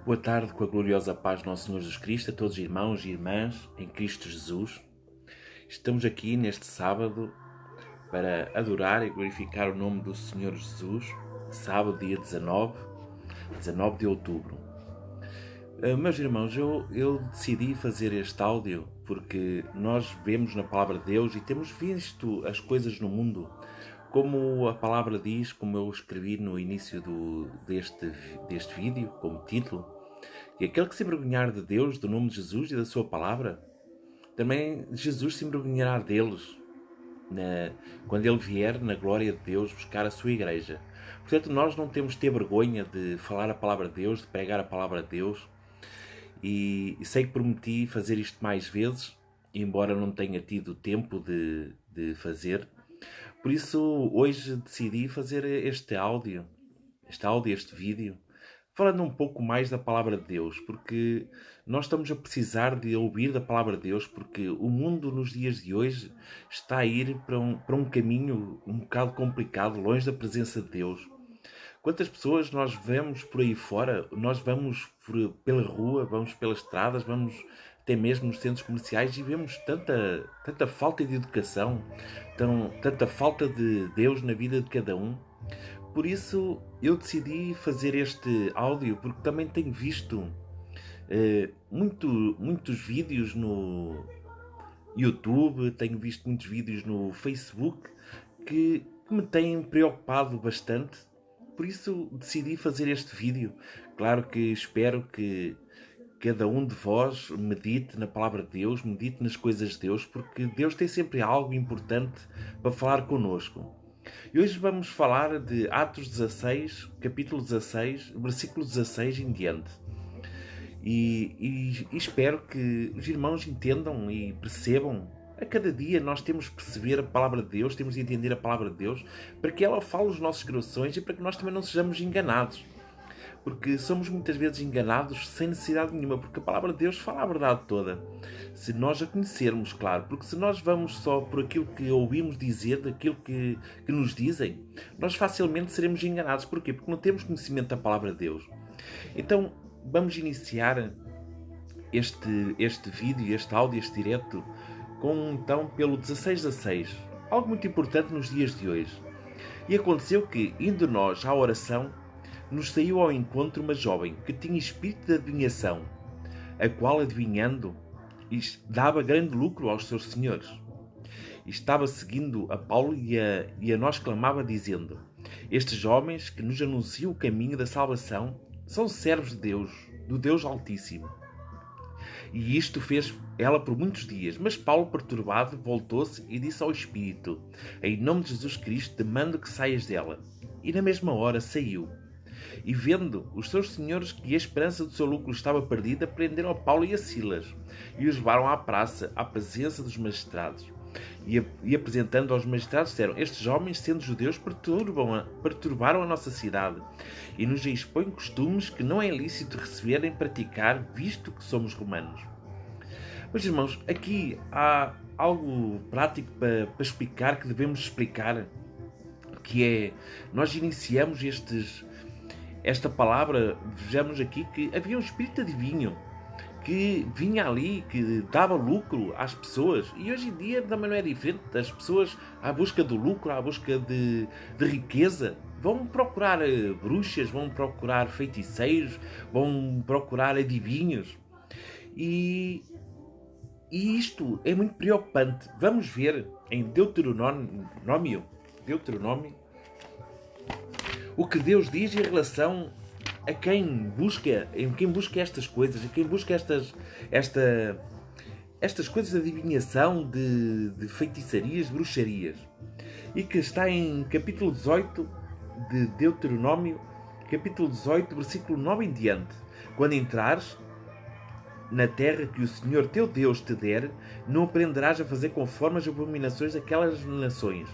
Boa tarde, com a gloriosa paz do nosso Senhor Jesus Cristo, a todos os irmãos e irmãs em Cristo Jesus. Estamos aqui neste sábado para adorar e glorificar o nome do Senhor Jesus, sábado, dia 19 de outubro. Meus irmãos, eu decidi fazer este áudio porque nós vemos na Palavra de Deus e temos visto as coisas no mundo como a Palavra diz, como eu escrevi no início deste vídeo, como título, que aquele que se envergonhar de Deus, do nome de Jesus e da sua Palavra, também Jesus se envergonhará deles quando Ele vier na glória de Deus buscar a sua Igreja. Portanto, nós não temos de ter vergonha de falar a Palavra de Deus, de pregar a Palavra de Deus. E sei que prometi fazer isto mais vezes, embora não tenha tido tempo de fazer. Por isso, hoje decidi fazer este vídeo, falando um pouco mais da Palavra de Deus, porque nós estamos a precisar de ouvir da Palavra de Deus, porque o mundo nos dias de hoje está a ir para um caminho um bocado complicado, longe da presença de Deus. Quantas pessoas nós vemos por aí fora, nós vamos pela rua, vamos pelas estradas, vamos até mesmo nos centros comerciais e vemos tanta falta de educação, tanta falta de Deus na vida de cada um. Por isso eu decidi fazer este áudio, porque também tenho visto muitos vídeos no YouTube, tenho visto muitos vídeos no Facebook que me têm preocupado bastante. Por isso decidi fazer este vídeo. Claro que espero que cada um de vós medite na Palavra de Deus, medite nas coisas de Deus, porque Deus tem sempre algo importante para falar connosco. E hoje vamos falar de Atos 16, capítulo 16, versículo 16 em diante. E espero que os irmãos entendam e percebam. A cada dia nós temos de perceber a Palavra de Deus, temos de entender a Palavra de Deus, para que ela fale os nossos corações e para que nós também não sejamos enganados. Porque somos muitas vezes enganados sem necessidade nenhuma, porque a Palavra de Deus fala a verdade toda. Se nós a conhecermos, claro, porque se nós vamos só por aquilo que ouvimos dizer, daquilo que nos dizem, nós facilmente seremos enganados. Porquê? Porque não temos conhecimento da Palavra de Deus. Então, vamos iniciar este vídeo, este áudio, este direto, então pelo 16:16. Algo muito importante nos dias de hoje. E aconteceu que, indo nós à oração, nos saiu ao encontro uma jovem que tinha espírito de adivinhação, a qual, adivinhando, dava grande lucro aos seus senhores. E estava seguindo a Paulo e a nós clamava, dizendo: Estes homens que nos anunciam o caminho da salvação são servos de Deus, do Deus Altíssimo. E isto fez ela por muitos dias. Mas Paulo, perturbado, voltou-se e disse ao Espírito: Em nome de Jesus Cristo, te mando que saias dela. E na mesma hora saiu. E vendo os seus senhores que a esperança do seu lucro estava perdida, prenderam a Paulo e a Silas e os levaram à praça, à presença dos magistrados. E apresentando aos magistrados, disseram: Estes homens, sendo judeus, perturbaram a nossa cidade e nos expõem costumes que não é lícito receber nem praticar, visto que somos romanos. Mas, irmãos, aqui há algo prático para explicar, que devemos explicar, que é, nós iniciamos esta palavra, vejamos aqui que havia um espírito adivinho que vinha ali, que dava lucro às pessoas. E hoje em dia também não é diferente. As pessoas, à busca do lucro, à busca de riqueza, vão procurar bruxas, vão procurar feiticeiros, vão procurar adivinhos. E isto é muito preocupante. Vamos ver em Deuteronômio o que Deus diz em relação a quem busca estas coisas, a quem busca estas coisas de adivinhação, de feitiçarias, de bruxarias. E que está em capítulo 18 de Deuteronômio, capítulo 18, versículo 9 em diante. Quando entrares na terra que o Senhor teu Deus te der, não aprenderás a fazer conforme as abominações daquelas nações.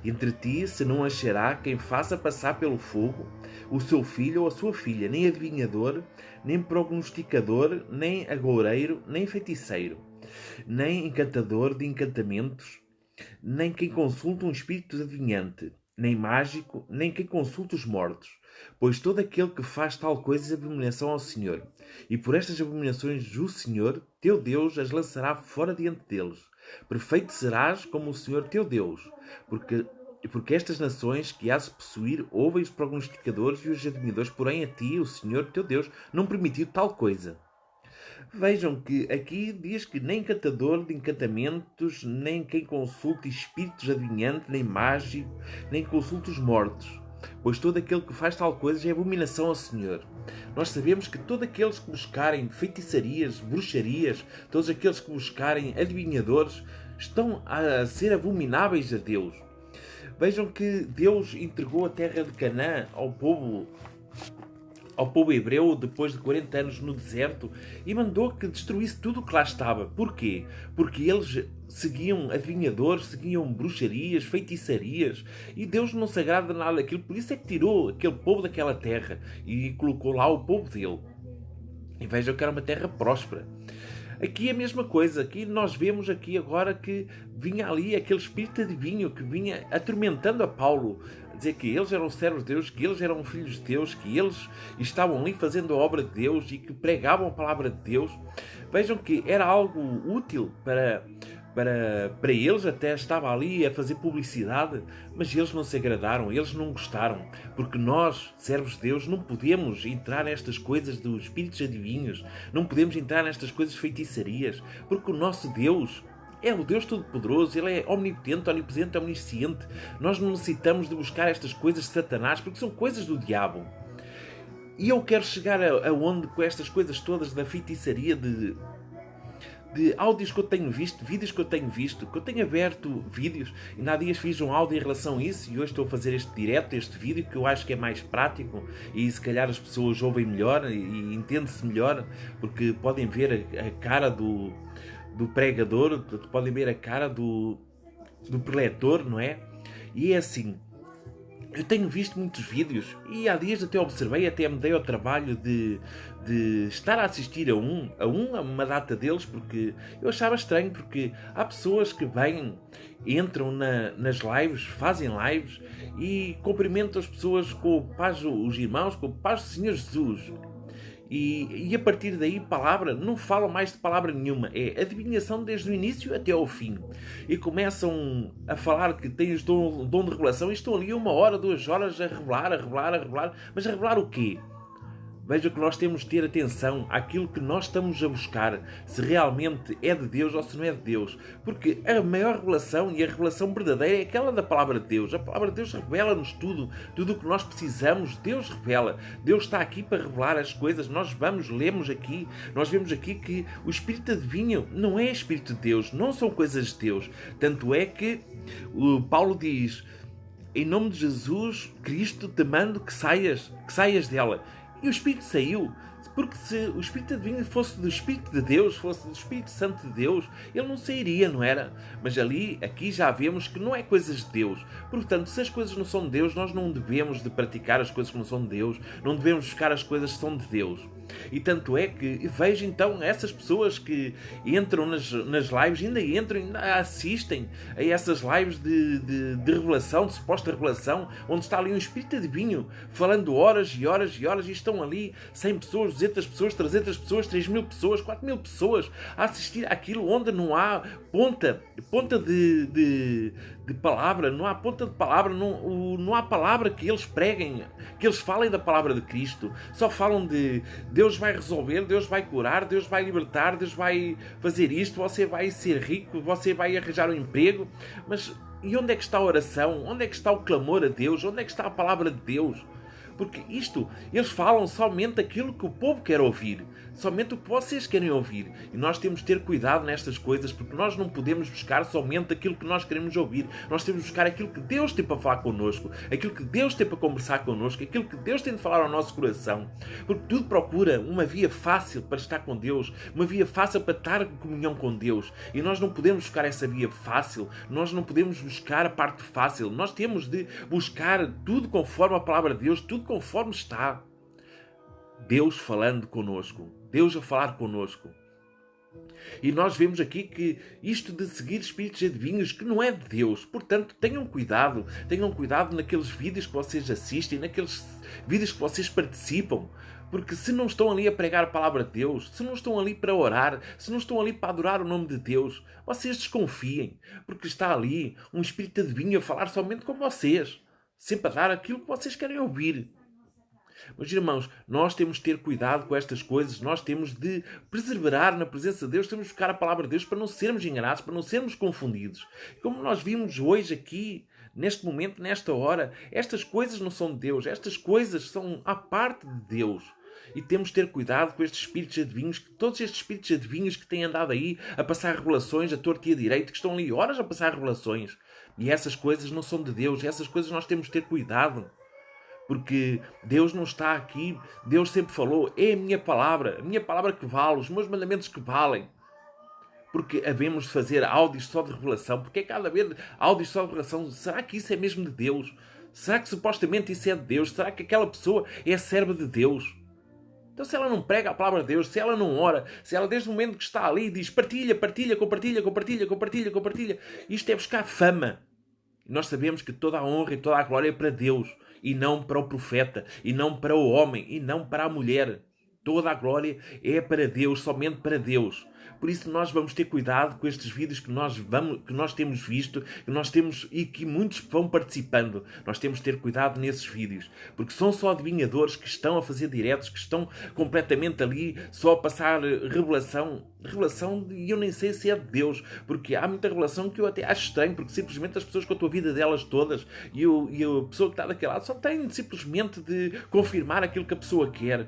Entre ti se não achará quem faça passar pelo fogo o seu filho ou a sua filha, nem adivinhador, nem prognosticador, nem agoureiro, nem feiticeiro, nem encantador de encantamentos, nem quem consulta um espírito adivinhante, nem mágico, nem quem consulta os mortos, Pois todo aquele que faz tal coisa é abominação ao Senhor. E por estas abominações o Senhor, teu Deus, as lançará fora diante deles. Perfeito serás como o Senhor teu Deus, porque estas nações que hás de possuir ouvem os prognosticadores e os adivinhadores, porém a ti, o Senhor teu Deus, não permitiu tal coisa. Vejam que aqui diz que nem encantador de encantamentos, nem quem consulte espíritos adivinhantes, nem mágico, nem consulte os mortos. Pois todo aquele que faz tal coisa é abominação ao Senhor. Nós sabemos que todos aqueles que buscarem feitiçarias, bruxarias, todos aqueles que buscarem adivinhadores, estão a ser abomináveis a Deus. Vejam que Deus entregou a terra de Canaã ao povo hebreu depois de 40 anos no deserto e mandou que destruísse tudo o que lá estava. Porquê? Porque eles seguiam adivinhadores, seguiam bruxarias, feitiçarias e Deus não se agrada nada daquilo. Por isso é que tirou aquele povo daquela terra e colocou lá o povo dele. E vejam que era uma terra próspera. Aqui é a mesma coisa, aqui nós vemos aqui agora que vinha ali aquele espírito adivinho que vinha atormentando a Paulo, a dizer que eles eram servos de Deus, que eles eram filhos de Deus, que eles estavam ali fazendo a obra de Deus e que pregavam a palavra de Deus. Vejam que era algo útil para eles, até estava ali a fazer publicidade, mas eles não se agradaram, eles não gostaram, porque nós, servos de Deus, não podemos entrar nestas coisas dos espíritos adivinhos, não podemos entrar nestas coisas de feitiçarias, porque o nosso Deus é o Deus Todo-Poderoso, Ele é omnipotente, onipresente, omnisciente. Nós não necessitamos de buscar estas coisas de Satanás, porque são coisas do diabo. E eu quero chegar aonde com estas coisas todas da feitiçaria, de áudios que eu tenho visto, vídeos que eu tenho aberto vídeos, e há dias fiz um áudio em relação a isso, e hoje estou a fazer este direto, este vídeo, que eu acho que é mais prático, e se calhar as pessoas ouvem melhor, e entendem-se melhor, porque podem ver a cara do pregador, podem ver a cara do preletor, não é? E é assim, eu tenho visto muitos vídeos e há dias até observei, até me dei ao trabalho de estar a assistir a uma data deles, porque eu achava estranho, porque há pessoas que vêm, entram nas lives, fazem lives e cumprimentam as pessoas com o paz, os irmãos, com o paz do Senhor Jesus. E a partir daí, palavra, não falam mais de palavra nenhuma. É adivinhação desde o início até ao fim. E começam a falar que têm o dom de revelação e estão ali 1 hora, 2 horas a revelar. Mas a revelar o quê? Veja que nós temos de ter atenção àquilo que nós estamos a buscar, se realmente é de Deus ou se não é de Deus. Porque a maior revelação e a revelação verdadeira é aquela da Palavra de Deus. A Palavra de Deus revela-nos tudo o que nós precisamos, Deus revela. Deus está aqui para revelar as coisas. Nós lemos aqui, nós vemos aqui que o Espírito adivinho não é Espírito de Deus, não são coisas de Deus. Tanto é que Paulo diz, em nome de Jesus Cristo te mando que saias dela. E o Espírito saiu, porque se o Espírito adivinho fosse do Espírito de Deus, fosse do Espírito Santo de Deus, ele não sairia, não era? Mas aqui já vemos que não é coisas de Deus. Portanto, se as coisas não são de Deus, nós não devemos de praticar as coisas que não são de Deus, não devemos buscar as coisas que são de Deus. E tanto é que vejo então essas pessoas que entram nas lives, ainda entram, ainda assistem a essas lives de revelação, de suposta revelação, onde está ali um espírito adivinho, falando horas e horas e horas, e estão ali 100 pessoas, 200 pessoas, 300 pessoas, 3.000 pessoas, 4.000 pessoas a assistir àquilo onde não há ponta de palavra, não há ponta de palavra, não há palavra que eles preguem, que eles falem da palavra de Cristo. Só falam de Deus vai resolver, Deus vai curar, Deus vai libertar, Deus vai fazer isto, você vai ser rico, você vai arranjar um emprego. Mas e onde é que está a oração? Onde é que está o clamor a Deus? Onde é que está a palavra de Deus? Porque eles falam somente aquilo que o povo quer ouvir, somente o que vocês querem ouvir. E nós temos de ter cuidado nestas coisas, porque nós não podemos buscar somente aquilo que nós queremos ouvir. Nós temos de buscar aquilo que Deus tem para falar connosco, aquilo que Deus tem para conversar connosco, aquilo que Deus tem de falar ao nosso coração. Porque tudo procura uma via fácil para estar com Deus, uma via fácil para estar em comunhão com Deus. E nós não podemos buscar essa via fácil, nós não podemos buscar a parte fácil. Nós temos de buscar tudo conforme a palavra de Deus, tudo conforme está. Deus falando connosco, Deus a falar connosco. E nós vemos aqui que isto de seguir espíritos adivinhos, que não é de Deus. Portanto, tenham cuidado naqueles vídeos que vocês assistem, naqueles vídeos que vocês participam. Porque se não estão ali a pregar a palavra de Deus, se não estão ali para orar, se não estão ali para adorar o nome de Deus, vocês desconfiem. Porque está ali um espírito adivinho a falar somente com vocês. Sempre a dar aquilo que vocês querem ouvir. Meus irmãos, nós temos de ter cuidado com estas coisas, nós temos de perseverar na presença de Deus, temos de buscar a palavra de Deus para não sermos enganados, para não sermos confundidos. Como nós vimos hoje aqui, neste momento, nesta hora, estas coisas não são de Deus, estas coisas são à parte de Deus. E temos de ter cuidado com estes espíritos adivinhos, todos estes espíritos adivinhos que têm andado aí a passar revelações a torto e a direito, que estão ali horas a passar revelações. E essas coisas não são de Deus, essas coisas nós temos de ter cuidado. Porque Deus não está aqui, Deus sempre falou, é a minha palavra que vale, os meus mandamentos que valem. Porque havemos de fazer áudios só de revelação, porque é cada vez áudios só de revelação, será que isso é mesmo de Deus? Será que supostamente isso é de Deus? Será que aquela pessoa é serva de Deus? Então se ela não prega a palavra de Deus, se ela não ora, se ela desde o momento que está ali diz partilha, compartilha, isto é buscar fama. E nós sabemos que toda a honra e toda a glória é para Deus, e não para o profeta, e não para o homem, e não para a mulher. Toda a glória é para Deus, somente para Deus. Por isso nós vamos ter cuidado com estes vídeos que nós temos visto, que nós temos e que muitos vão participando. Nós temos de ter cuidado nesses vídeos, porque são só adivinhadores que estão a fazer diretos, que estão completamente ali só a passar revelação, e eu nem sei se é de Deus, porque há muita revelação que eu até acho estranho, porque simplesmente as pessoas contam a vida delas todas e a pessoa que está daquele lado só tem simplesmente de confirmar aquilo que a pessoa quer.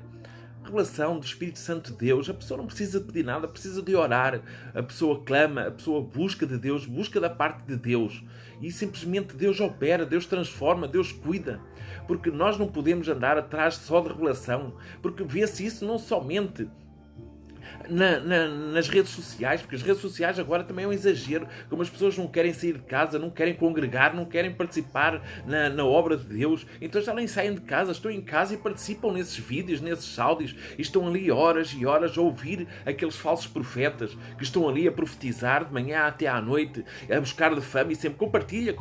Revelação do Espírito Santo de Deus, a pessoa não precisa pedir nada, precisa de orar, a pessoa clama, a pessoa busca de Deus, busca da parte de Deus, e simplesmente Deus opera, Deus transforma, Deus cuida, porque nós não podemos andar atrás só de revelação, porque vê-se isso não somente nas redes sociais, porque as redes sociais agora também é um exagero, como as pessoas não querem sair de casa, não querem congregar, não querem participar na obra de Deus, então já nem saem de casa, estão em casa e participam nesses vídeos, nesses áudios, e estão ali horas e horas a ouvir aqueles falsos profetas que estão ali a profetizar de manhã até à noite, a buscar de fama e sempre compartilha,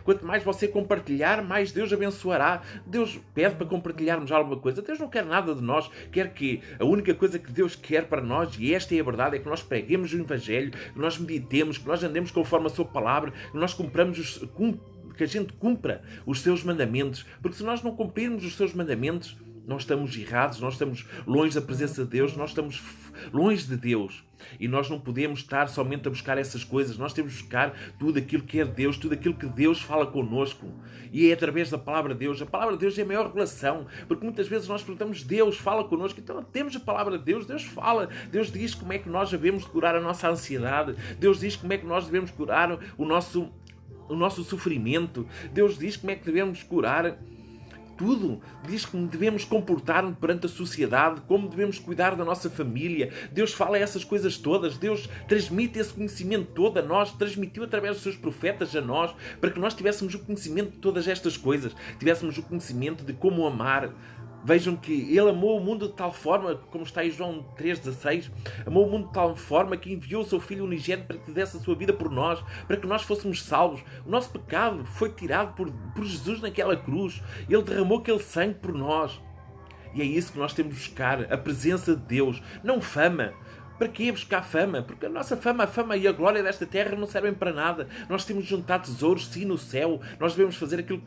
quanto mais você compartilhar, mais Deus abençoará. Deus pede para compartilharmos alguma coisa, Deus não quer nada de nós, quer que a única coisa que Deus quer para nós, e esta é a verdade, é que nós preguemos o Evangelho, que nós meditemos, que nós andemos conforme a sua palavra, que nós que a gente cumpra os seus mandamentos, porque se nós não cumprirmos os seus mandamentos, nós estamos errados, nós estamos longe da presença de Deus, nós estamos longe de Deus. E nós não podemos estar somente a buscar essas coisas, nós temos de buscar tudo aquilo que é de Deus, tudo aquilo que Deus fala connosco. E é através da palavra de Deus. A palavra de Deus é a maior revelação, porque muitas vezes nós perguntamos, Deus fala connosco, então temos a palavra de Deus, Deus fala, Deus diz como é que nós devemos curar a nossa ansiedade, Deus diz como é que nós devemos curar o nosso sofrimento, Deus diz como é que devemos curar tudo. Diz como devemos comportar-nos perante a sociedade, como devemos cuidar da nossa família. Deus fala essas coisas todas. Deus transmite esse conhecimento todo a nós, transmitiu através dos seus profetas a nós, para que nós tivéssemos o conhecimento de todas estas coisas, tivéssemos o conhecimento de como amar. Vejam que Ele amou o mundo de tal forma, como está em João 3,16, amou o mundo de tal forma que enviou o seu Filho unigênito para que desse a sua vida por nós, para que nós fôssemos salvos. O nosso pecado foi tirado por Jesus naquela cruz. Ele derramou aquele sangue por nós. E é isso que nós temos de buscar, a presença de Deus, não fama. Para que buscar fama? Porque a nossa fama, a fama e a glória desta terra não servem para nada. Nós temos de juntar tesouros, sim, no céu. Nós devemos fazer aquilo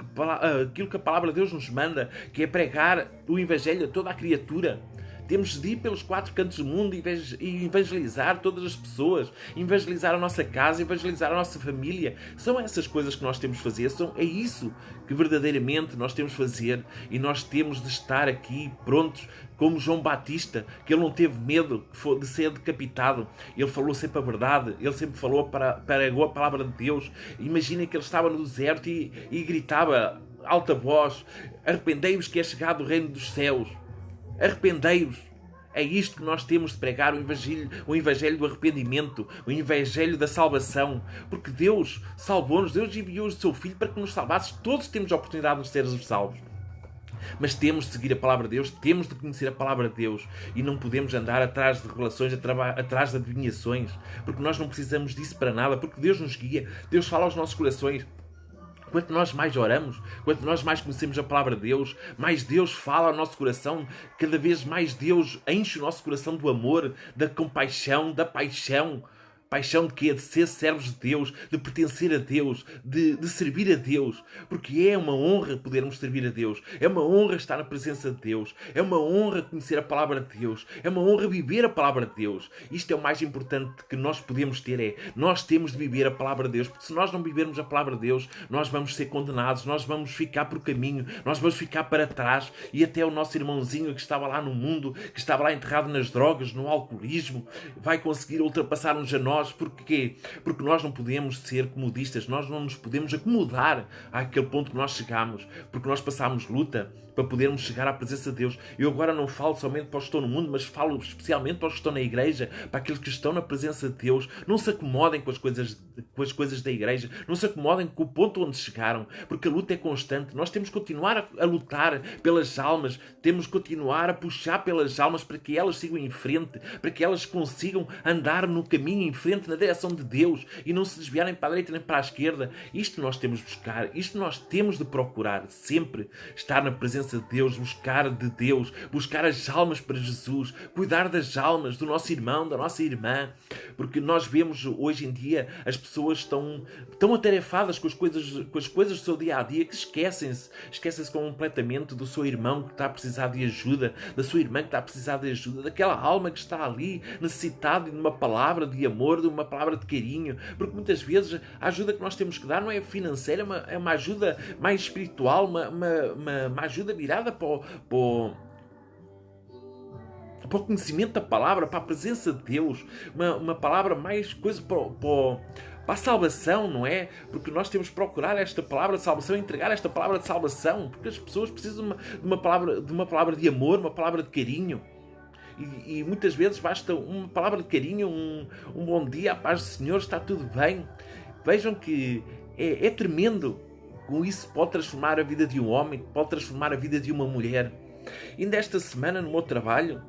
que a palavra de Deus nos manda, que é pregar o Evangelho a toda a criatura. Temos de ir pelos 4 cantos do mundo e evangelizar todas as pessoas, evangelizar a nossa casa, evangelizar a nossa família. São essas coisas que nós temos de fazer, é isso que verdadeiramente nós temos de fazer, e nós temos de estar aqui prontos, como João Batista, que ele não teve medo de ser decapitado. Ele falou sempre a verdade, ele sempre pregou a palavra de Deus. Imaginem que ele estava no deserto e gritava alta voz: arrependei-vos que é chegado o reino dos céus. Arrependei-vos. É isto que nós temos de pregar, o Evangelho do arrependimento, o Evangelho da salvação. Porque Deus salvou-nos, Deus enviou o seu Filho para que nos salvasse. Todos temos a oportunidade de ser salvos. Mas temos de seguir a palavra de Deus, temos de conhecer a palavra de Deus e não podemos andar atrás de revelações, atrás de adivinhações, porque nós não precisamos disso para nada, porque Deus nos guia, Deus fala aos nossos corações. Quanto nós mais oramos, quanto nós mais conhecemos a palavra de Deus, mais Deus fala ao nosso coração, cada vez mais Deus enche o nosso coração do amor, da compaixão, da paixão. Paixão de quê? De ser servos de Deus, de pertencer a Deus, de servir a Deus. Porque é uma honra podermos servir a Deus. É uma honra estar na presença de Deus. É uma honra conhecer a palavra de Deus. É uma honra viver a palavra de Deus. Isto é o mais importante que nós podemos ter. Nós temos de viver a palavra de Deus. Porque se nós não vivermos a palavra de Deus, nós vamos ser condenados. Nós vamos ficar por caminho. Nós vamos ficar para trás. E até o nosso irmãozinho que estava lá no mundo, que estava lá enterrado nas drogas, no alcoolismo, vai conseguir ultrapassar-nos a nós. Porquê? Porque nós não podemos ser comodistas, nós não nos podemos acomodar àquele ponto que nós chegamos, porque nós passámos luta para podermos chegar à presença de Deus. Eu agora não falo somente para os que estão no mundo, mas falo especialmente para os que estão na igreja, para aqueles que estão na presença de Deus. Não se acomodem com as coisas da igreja, não se acomodem com o ponto onde chegaram, porque a luta é constante. Nós temos que continuar a lutar pelas almas, temos que continuar a puxar pelas almas para que elas sigam em frente, para que elas consigam andar no caminho em frente, na direção de Deus, e não se desviarem para a direita nem para a esquerda. Isto nós temos de buscar, isto nós temos de procurar, sempre estar na presença de Deus, buscar de Deus, buscar as almas para Jesus, cuidar das almas do nosso irmão, da nossa irmã, porque nós vemos hoje em dia as pessoas estão atarefadas com as coisas do seu dia-a-dia, que esquecem-se completamente do seu irmão que está a precisar de ajuda, da sua irmã que está a precisar de ajuda, daquela alma que está ali necessitada de uma palavra de amor, de uma palavra de carinho, porque muitas vezes a ajuda que nós temos que dar não é financeira, é uma ajuda mais espiritual, uma ajuda virada para o conhecimento da palavra, para a presença de Deus, uma palavra mais coisa para a salvação, não é? Porque nós temos que procurar esta palavra de salvação, entregar esta palavra de salvação, porque as pessoas precisam de uma palavra de amor, uma palavra de carinho. E muitas vezes basta uma palavra de carinho, um bom dia, a paz do Senhor, está tudo bem. Vejam que é tremendo. Com isso pode transformar a vida de um homem, pode transformar a vida de uma mulher. Ainda esta semana no meu trabalho,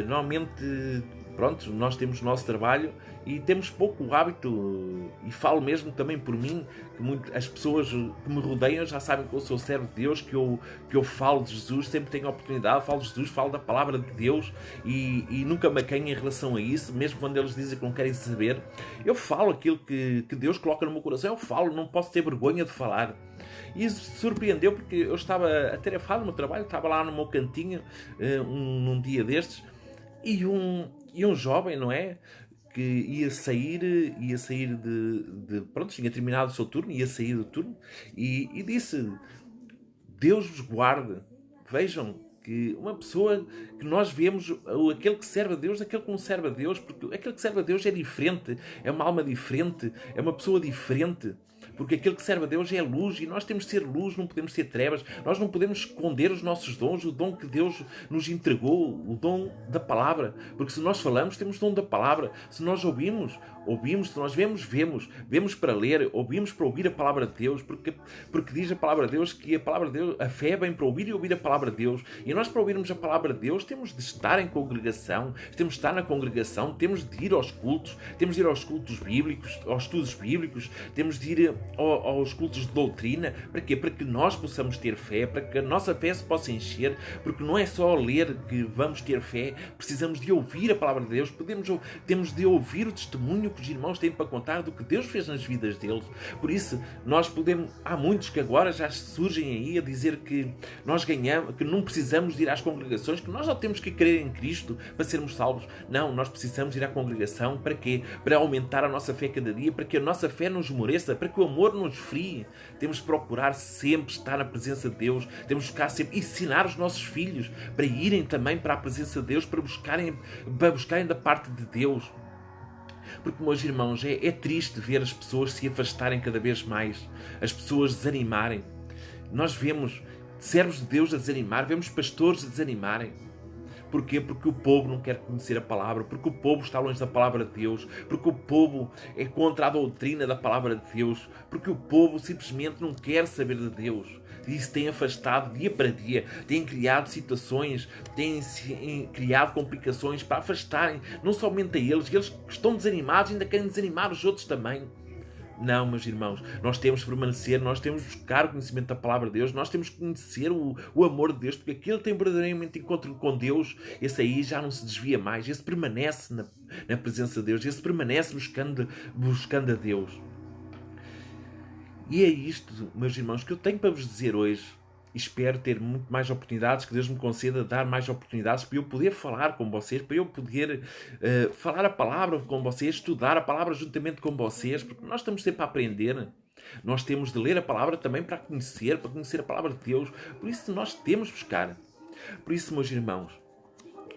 normalmente, pronto, nós temos o nosso trabalho e temos pouco hábito, e falo mesmo também por mim, que as pessoas que me rodeiam já sabem que eu sou servo de Deus, que eu falo de Jesus, sempre tenho a oportunidade, falo de Jesus, falo da palavra de Deus e nunca me acanho em relação a isso, mesmo quando eles dizem que não querem saber. Eu falo aquilo que Deus coloca no meu coração, eu falo, não posso ter vergonha de falar. E isso surpreendeu porque eu estava atarefado no meu trabalho, estava lá no meu cantinho num dia destes, e um jovem, não é? Que ia sair pronto, tinha terminado o seu turno, ia sair do turno, e disse: Deus vos guarde. Vejam que uma pessoa que nós vemos, aquele que serve a Deus, aquele que não serve a Deus, porque aquele que serve a Deus é diferente, é uma alma diferente, é uma pessoa diferente. Porque aquele que serve a Deus é luz e nós temos de ser luz, não podemos ser trevas. Nós não podemos esconder os nossos dons, o dom que Deus nos entregou, o dom da palavra. Porque se nós falamos, temos o dom da palavra. Se nós ouvimos, se nós vemos para ler, ouvimos para ouvir a palavra de Deus, porque diz a palavra de Deus que a palavra de Deus, a fé vem para ouvir e ouvir a palavra de Deus. E nós, para ouvirmos a palavra de Deus, temos de estar em congregação, temos de estar na congregação, temos de ir aos cultos, temos de ir aos cultos bíblicos, aos estudos bíblicos, temos de ir aos cultos de doutrina. Para quê? Para que nós possamos ter fé, para que a nossa fé se possa encher, porque não é só ler que vamos ter fé, precisamos de ouvir a palavra de Deus, temos de ouvir o testemunho que os irmãos têm para contar do que Deus fez nas vidas deles. Por isso, há muitos que agora já surgem aí a dizer que nós ganhamos, que não precisamos de ir às congregações, que nós não temos que crer em Cristo para sermos salvos. Não, nós precisamos ir à congregação. Para quê? Para aumentar a nossa fé cada dia, para que a nossa fé não esmoreça, para que o amor não esfrie. Temos de procurar sempre estar na presença de Deus, temos de buscar sempre ensinar os nossos filhos para irem também para a presença de Deus, para buscarem da parte de Deus. Porque, meus irmãos, é triste ver as pessoas se afastarem cada vez mais, as pessoas desanimarem. Nós vemos servos de Deus a desanimar, vemos pastores a desanimarem. Porquê? Porque o povo não quer conhecer a palavra, porque o povo está longe da palavra de Deus, porque o povo é contra a doutrina da palavra de Deus, porque o povo simplesmente não quer saber de Deus. E isso tem afastado dia para dia, tem criado situações, tem criado complicações para afastarem não somente a eles que estão desanimados, ainda querem desanimar os outros também. Não, meus irmãos, nós temos que permanecer, nós temos que buscar o conhecimento da palavra de Deus, nós temos que conhecer o amor de Deus, porque aquele que tem verdadeiramente encontro com Deus, esse aí já não se desvia mais, esse permanece na presença de Deus, esse permanece buscando a Deus. E é isto, meus irmãos, que eu tenho para vos dizer hoje. Espero ter muito mais oportunidades, que Deus me conceda dar mais oportunidades para eu poder falar com vocês, para eu poder falar a palavra com vocês, estudar a palavra juntamente com vocês, porque nós estamos sempre a aprender. Nós temos de ler a palavra também para conhecer a palavra de Deus. Por isso nós temos de buscar. Por isso, meus irmãos,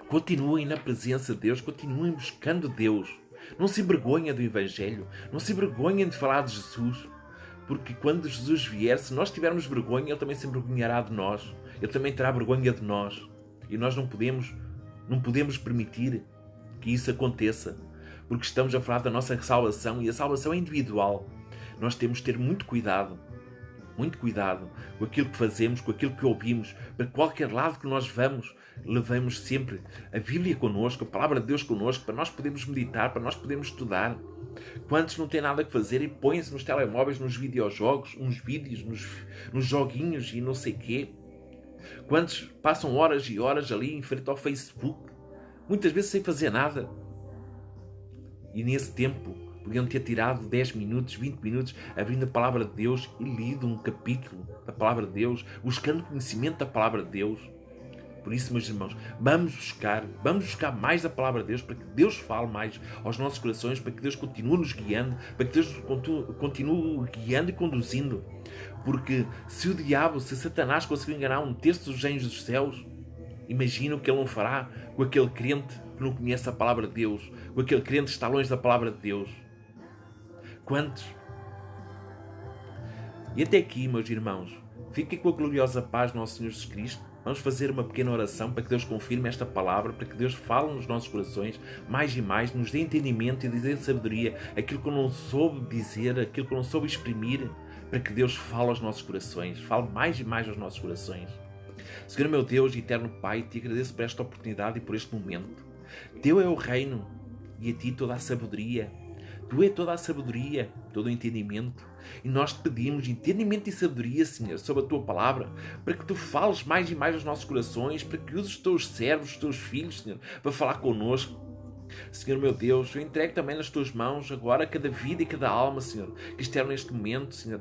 continuem na presença de Deus, continuem buscando Deus. Não se envergonhem do Evangelho, não se envergonhem de falar de Jesus. Porque quando Jesus vier, se nós tivermos vergonha, Ele também se envergonhará de nós. Ele também terá vergonha de nós. E nós não podemos permitir que isso aconteça. Porque estamos a falar da nossa salvação e a salvação é individual. Nós temos de ter muito cuidado com aquilo que fazemos, com aquilo que ouvimos. Para qualquer lado que nós vamos, levemos sempre a Bíblia connosco, a Palavra de Deus connosco, para nós podermos meditar, para nós podermos estudar. Quantos não têm nada a fazer e põem-se nos telemóveis, nos videojogos, uns vídeos, nos joguinhos e não sei quê? Quantos passam horas e horas ali em frente ao Facebook, muitas vezes sem fazer nada? E nesse tempo podiam ter tirado 10 minutos, 20 minutos, abrindo a palavra de Deus e lido um capítulo da palavra de Deus, buscando conhecimento da palavra de Deus. Por isso, meus irmãos, vamos buscar mais a palavra de Deus, para que Deus fale mais aos nossos corações, para que Deus continue nos guiando, para que Deus continue guiando e conduzindo. Porque se Satanás conseguiu enganar um terço dos anjos dos céus, imagina o que ele não fará com aquele crente que não conhece a palavra de Deus, com aquele crente que está longe da palavra de Deus. Quantos? E até aqui, meus irmãos, fiquem com a gloriosa paz do nosso Senhor Jesus Cristo. Vamos fazer uma pequena oração para que Deus confirme esta palavra, para que Deus fale nos nossos corações mais e mais, nos dê entendimento e dê sabedoria, aquilo que eu não soube dizer, aquilo que eu não soube exprimir, para que Deus fale aos nossos corações, fale mais e mais aos nossos corações. Senhor meu Deus e eterno Pai, te agradeço por esta oportunidade e por este momento. Teu é o reino e a ti toda a sabedoria. Tu é toda a sabedoria, todo o entendimento. E nós te pedimos entendimento e sabedoria, Senhor, sobre a Tua palavra, para que Tu fales mais e mais aos nossos corações, para que uses os Teus servos, os Teus filhos, Senhor, para falar connosco. Senhor meu Deus, eu entrego também nas Tuas mãos agora cada vida e cada alma, Senhor, que estão neste momento, Senhor,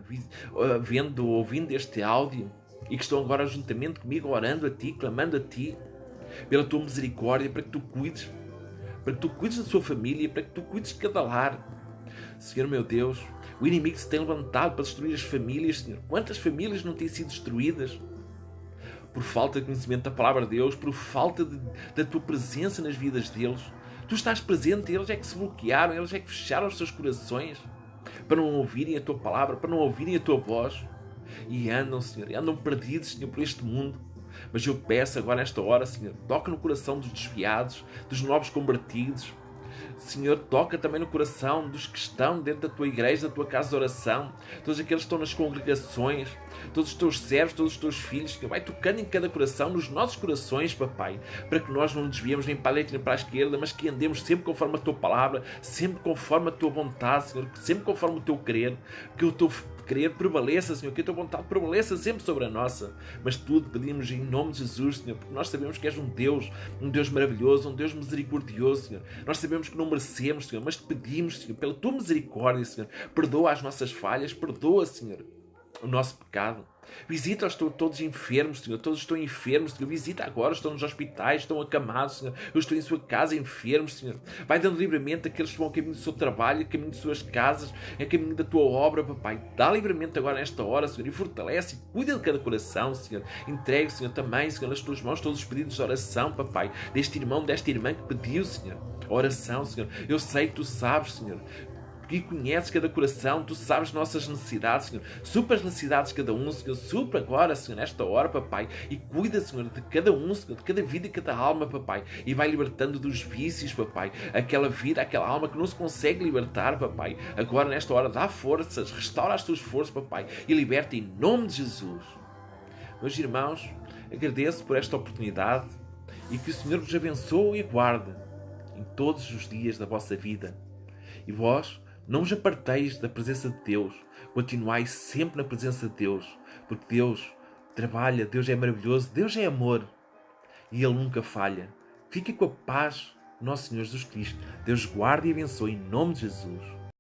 ouvindo este áudio e que estão agora juntamente comigo, orando a Ti, clamando a Ti, pela Tua misericórdia, para que Tu cuides da sua família, para que Tu cuides de cada lar. Senhor meu Deus, o inimigo se tem levantado para destruir as famílias, Senhor. Quantas famílias não têm sido destruídas? Por falta de conhecimento da palavra de Deus, por falta da Tua presença nas vidas deles. Tu estás presente, eles é que se bloquearam, eles é que fecharam os seus corações para não ouvirem a Tua palavra, para não ouvirem a Tua voz. E andam, Senhor, andam perdidos, Senhor, por este mundo. Mas eu peço agora, nesta hora, Senhor, toca no coração dos desviados, dos novos convertidos. Senhor, toca também no coração dos que estão dentro da Tua igreja, da Tua casa de oração, todos aqueles que estão nas congregações, todos os Teus servos, todos os Teus filhos, Senhor, vai tocando em cada coração, nos nossos corações, Papai, para que nós não nos desviemos nem para a direita nem para a esquerda, mas que andemos sempre conforme a Tua palavra, sempre conforme a Tua vontade, Senhor, sempre conforme o Teu querer, que o Teu querer prevaleça, Senhor, que a Tua vontade prevaleça sempre sobre a nossa. Mas tudo pedimos em nome de Jesus, Senhor, porque nós sabemos que És um Deus maravilhoso, um Deus misericordioso, Senhor. Nós sabemos que não merecemos, Senhor, mas te pedimos, Senhor, pela Tua misericórdia, Senhor, perdoa as nossas falhas, perdoa, Senhor, o nosso pecado. Visita os todos enfermos, Senhor. Todos estão enfermos, Senhor. Visita agora, estão nos hospitais, estão acamados, Senhor. Eu estou em sua casa enfermos, Senhor. Vai dando livramento àqueles que vão a caminho do seu trabalho, a caminho de suas casas, a caminho da Tua obra, Papai. Dá livramento agora nesta hora, Senhor, e fortalece e cuida de cada coração, Senhor. Entregue, Senhor, também, Senhor, nas Tuas mãos todos os pedidos de oração, Papai. Deste irmão, desta irmã que pediu, Senhor, oração, Senhor. Eu sei que Tu sabes, Senhor, porque conheces cada coração, tu sabes nossas necessidades, Senhor. Supra as necessidades de cada um, Senhor. Supra agora, Senhor, nesta hora, papai. E cuida, Senhor, de cada um, Senhor, de cada vida e cada alma, papai. E vai libertando dos vícios, papai. Aquela vida, aquela alma que não se consegue libertar, papai. Agora, nesta hora, dá forças, restaura as tuas forças, papai. E liberta em nome de Jesus. Meus irmãos, agradeço por esta oportunidade e que o Senhor vos abençoe e guarde em todos os dias da vossa vida. E vós não vos aparteis da presença de Deus. Continuai sempre na presença de Deus, porque Deus trabalha, Deus é maravilhoso, Deus é amor e Ele nunca falha. Fique com a paz do nosso Senhor Jesus Cristo. Deus guarde e abençoe em nome de Jesus.